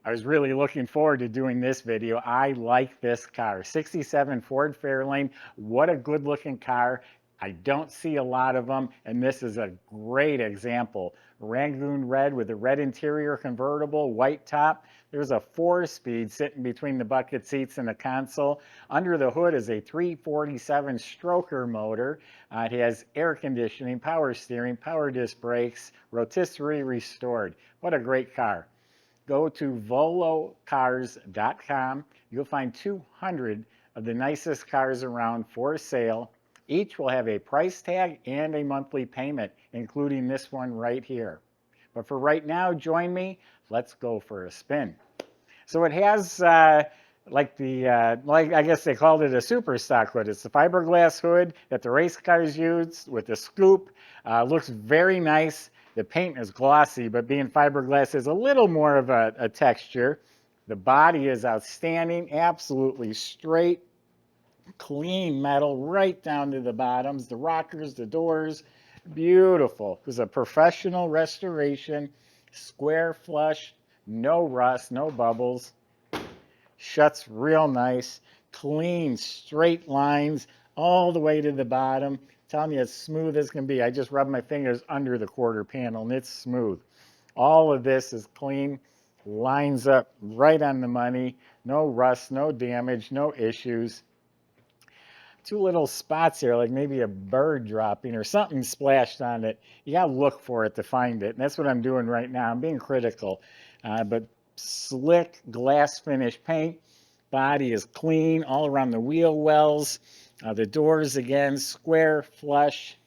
I was really looking forward to doing this video. I like this car. 67 Ford Fairlane. What a good looking car. I don't see a lot of them, and this is a great example. Rangoon red with a red interior convertible, white top. There's a 4-speed sitting between the bucket seats and the console. Under the hood is a 347 stroker motor. It has air conditioning, power steering, power disc brakes, rotisserie restored. What a great car. Go to volocars.com. You'll find 200 of the nicest cars around for sale. Each will have a price tag and a monthly payment, including this one right here. But for right now, join me. Let's go for a spin. So it has like I guess they called it a super stock hood. It's the fiberglass hood that the race cars use with the scoop. Looks very nice. The paint is glossy, but being fiberglass is a little more of a texture. The body is outstanding, absolutely straight, clean metal right down to the bottoms, the rockers, the doors, beautiful. It was a professional restoration, square flush, no rust, no bubbles. Shuts real nice, clean, straight lines all the way to the bottom. Telling you, as smooth as can be. I just rub my fingers under the quarter panel and it's smooth. All of this is clean, lines up right on the money. No rust, no damage, no issues. Two little spots here, like maybe a bird dropping or something splashed on it. You gotta look for it to find it. And that's what I'm doing right now. I'm being critical. But slick glass finish paint. Body is clean all around the wheel wells. The doors, again, square, flush.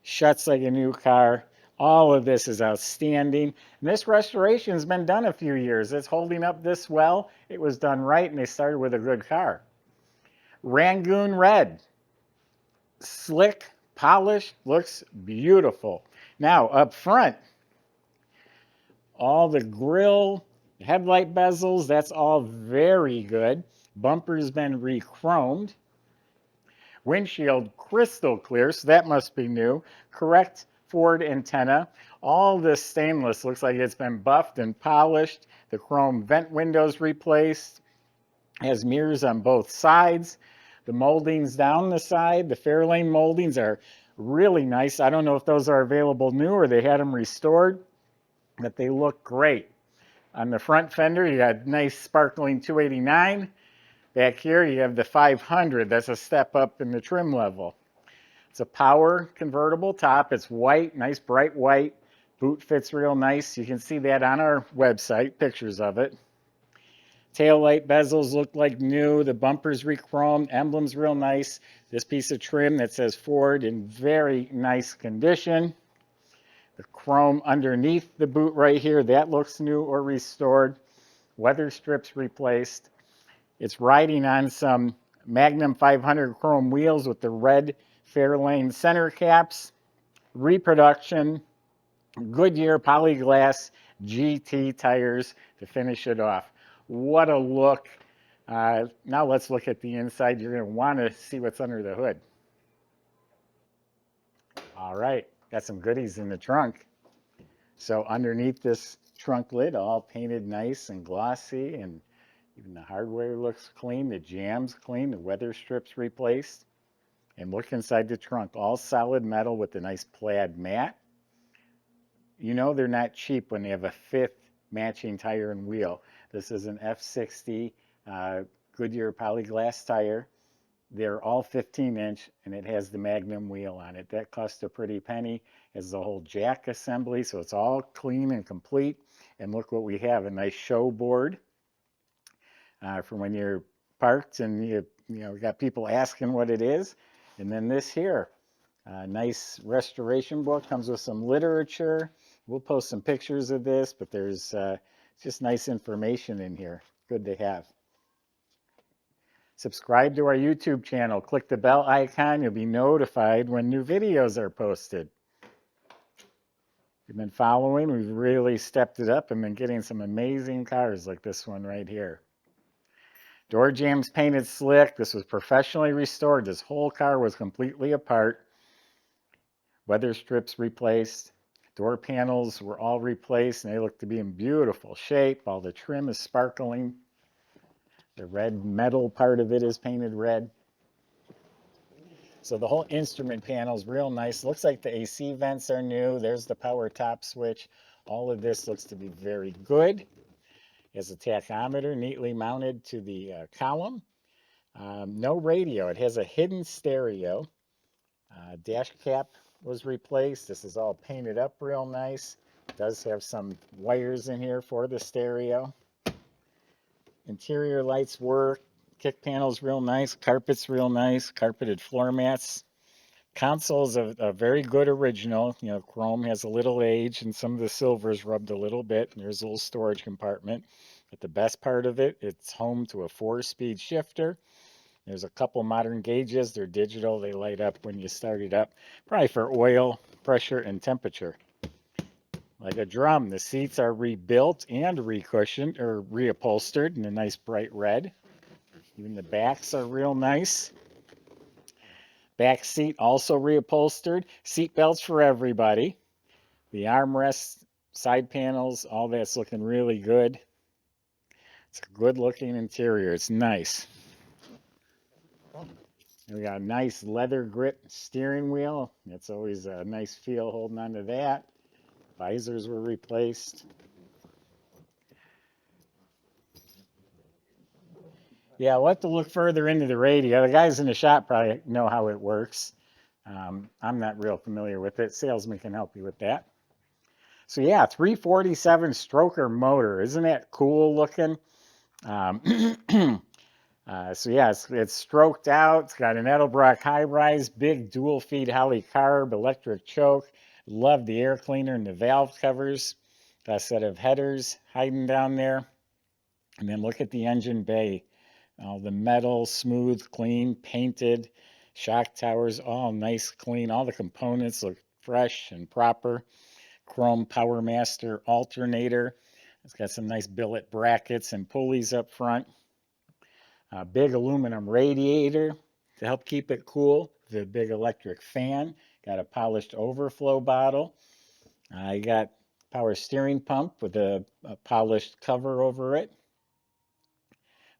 Shuts like a new car. All of this is outstanding. And this restoration has been done a few years. It's holding up this well. It was done right, and they started with a good car. Rangoon red. Slick, polished, looks beautiful. Now, up front, all the grille, headlight bezels, that's all very good. Bumper's been re-chromed. Windshield crystal clear, so that must be new. Correct Ford antenna. All this stainless looks like it's been buffed and polished. The chrome vent windows replaced. Has mirrors on both sides. The moldings down the side, the Fairlane moldings are really nice. I don't know if those are available new or they had them restored, but they look great. On the front fender, you got nice sparkling 289. Back here, you have the 500. That's a step up in the trim level. It's a power convertible top. It's white, nice bright white. Boot fits real nice. You can see that on our website, pictures of it. Taillight bezels look like new. The bumper's re-chromed. Emblem's real nice. This piece of trim that says Ford in very nice condition. The chrome underneath the boot right here, that looks new or restored. Weather strips replaced. It's riding on some Magnum 500 chrome wheels with the red Fairlane center caps. Reproduction, Goodyear Polyglass GT tires to finish it off. What a look. Now let's look at the inside. You're going to want to see what's under the hood. All right, got some goodies in the trunk. So underneath this trunk lid, all painted nice and glossy, and even the hardware looks clean, the jam's clean, the weather strips replaced. And look inside the trunk, all solid metal with a nice plaid mat. You know they're not cheap when they have a fifth matching tire and wheel. This is an F60 Goodyear Polyglass tire. They're all 15-inch, and it has the Magnum wheel on it. That cost a pretty penny. It has the whole jack assembly, so it's all clean and complete. And look what we have, a nice show board for when you're parked and you got people asking what it is. And then this here, nice restoration book, comes with some literature. We'll post some pictures of this, but there's just nice information in here. Good to have. Subscribe to our YouTube channel. Click the bell icon. You'll be notified when new videos are posted. If you've been following, we've really stepped it up and been getting some amazing cars like this one right here. Door jambs painted slick. This was professionally restored. This whole car was completely apart. Weather strips replaced. Door panels were all replaced and they look to be in beautiful shape. All the trim is sparkling. The red metal part of it is painted red. So the whole instrument panel is real nice. Looks like the AC vents are new. There's the power top switch. All of this looks to be very good. It has a tachometer neatly mounted to the column. No radio. It has a hidden stereo. Dash cap was replaced. This is all painted up real nice. It does have some wires in here for the stereo. Interior lights work. Kick panel's real nice. Carpet's real nice. Carpeted floor mats. Console's a very good original. You know, chrome has a little age and some of the silver's rubbed a little bit. There's a little storage compartment. But the best part of it, it's home to a 4-speed shifter. There's a couple modern gauges. They're digital. They light up when you start it up, probably for oil, pressure, and temperature. Like a drum, the seats are rebuilt and recushioned or reupholstered in a nice bright red. Even the backs are real nice. Back seat also reupholstered. Seat belts for everybody. The armrests, side panels, all that's looking really good. It's a good looking interior. It's nice. And we got a nice leather grip steering wheel. It's always a nice feel holding onto that. Visors were replaced. Yeah, we'll have to look further into the radio. The guys in the shop probably know how it works. I'm not real familiar with it. Salesman can help you with that. So yeah, 347 stroker motor. Isn't that cool looking? So yeah, it's stroked out. It's got an Edelbrock high rise, big dual feed Holley carb, electric choke. Love the air cleaner and the valve covers. Got a set of headers hiding down there. And then look at the engine bay. All the metal, smooth, clean, painted. Shock towers, all nice, clean. All the components look fresh and proper. Chrome Power Master alternator. It's got some nice billet brackets and pulleys up front. A big aluminum radiator to help keep it cool. The big electric fan. Got a polished overflow bottle. You got power steering pump with a polished cover over it.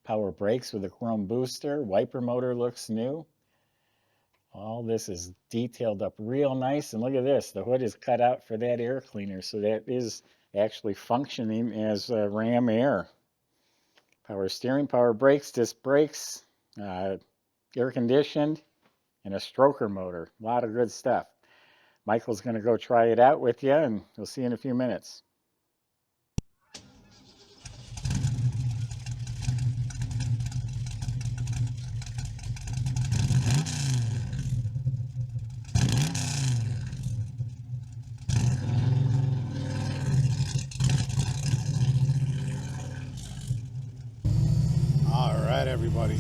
Power brakes with a chrome booster. Wiper motor looks new. All this is detailed up real nice. And look at this. The hood is cut out for that air cleaner. So that is actually functioning as ram air. Power steering, power brakes, disc brakes, air conditioned, and a stroker motor. A lot of good stuff. Michael's going to go try it out with you, and we'll see you in a few minutes. All right, everybody.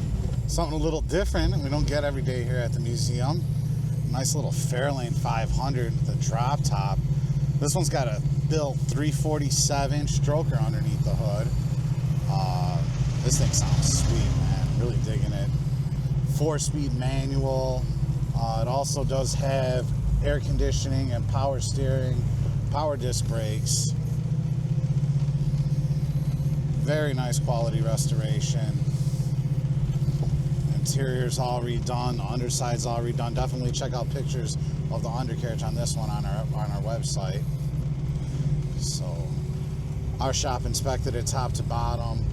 Something a little different we don't get every day here at the museum. Nice little Fairlane 500 with a drop top. This one's got a built 347 stroker underneath the hood. This thing sounds sweet, man. Really digging it. 4-speed manual. It also does have air conditioning and power steering, power disc brakes. Very nice quality restoration. Interior's all redone, the underside's all redone. Definitely check out pictures of the undercarriage on this one on our website. So our shop inspected it top to bottom.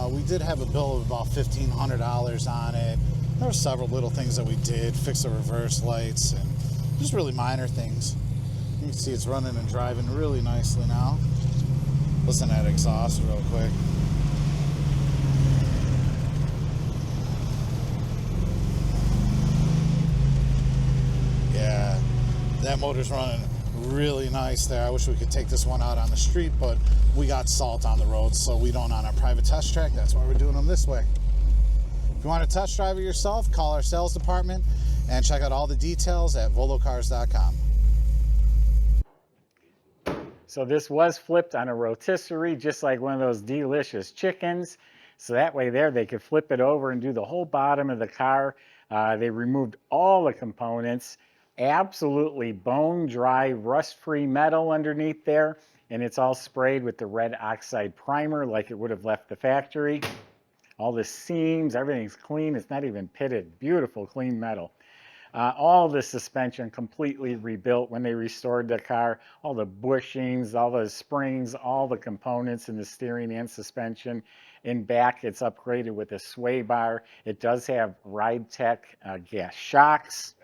We did have a bill of about $1,500 on it. There were several little things that we did, fix the reverse lights and just really minor things. You can see it's running and driving really nicely now. Listen to that exhaust real quick. Yeah, that motor's running really nice there. I wish we could take this one out on the street, but we got salt on the road, so we don't on our private test track. That's why we're doing them this way. If you want to test drive it yourself, call our sales department and check out all the details at volocars.com. So this was flipped on a rotisserie, just like one of those delicious chickens. So that way there, they could flip it over and do the whole bottom of the car. They removed all the components, Absolutely bone dry, rust-free metal underneath there, and it's all sprayed with the red oxide primer like it would have left the factory. All the seams, everything's clean. It's not even pitted. Beautiful, clean metal. All the suspension completely rebuilt when they restored the car. All the bushings, all the springs, all the components in the steering and suspension. In back, it's upgraded with a sway bar. It does have Ride Tech gas shocks.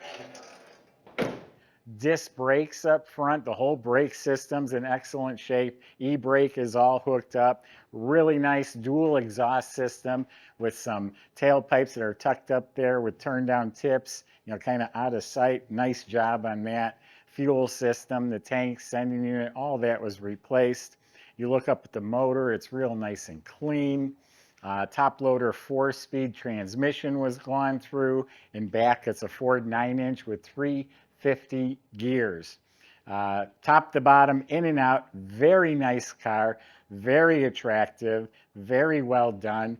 Disc brakes up front. The whole brake system's in excellent shape. E-brake is all hooked up. Really nice dual exhaust system with some tailpipes that are tucked up there with turn down tips, you know, kind of out of sight. Nice job on that. Fuel system, the tank, sending unit, all that was replaced. You look up at the motor, it's real nice and clean. Top loader 4-speed transmission was gone through. In back, it's a Ford 9-inch with 350 gears. Top to bottom, in and out, very nice car, very attractive, very well done.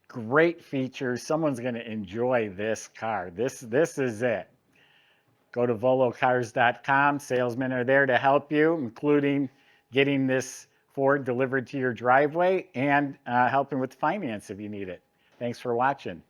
Great features. Someone's going to enjoy this car. This is it. Go to volocars.com. Salesmen are there to help you, including getting this Ford delivered to your driveway and helping with finance if you need it. Thanks for watching.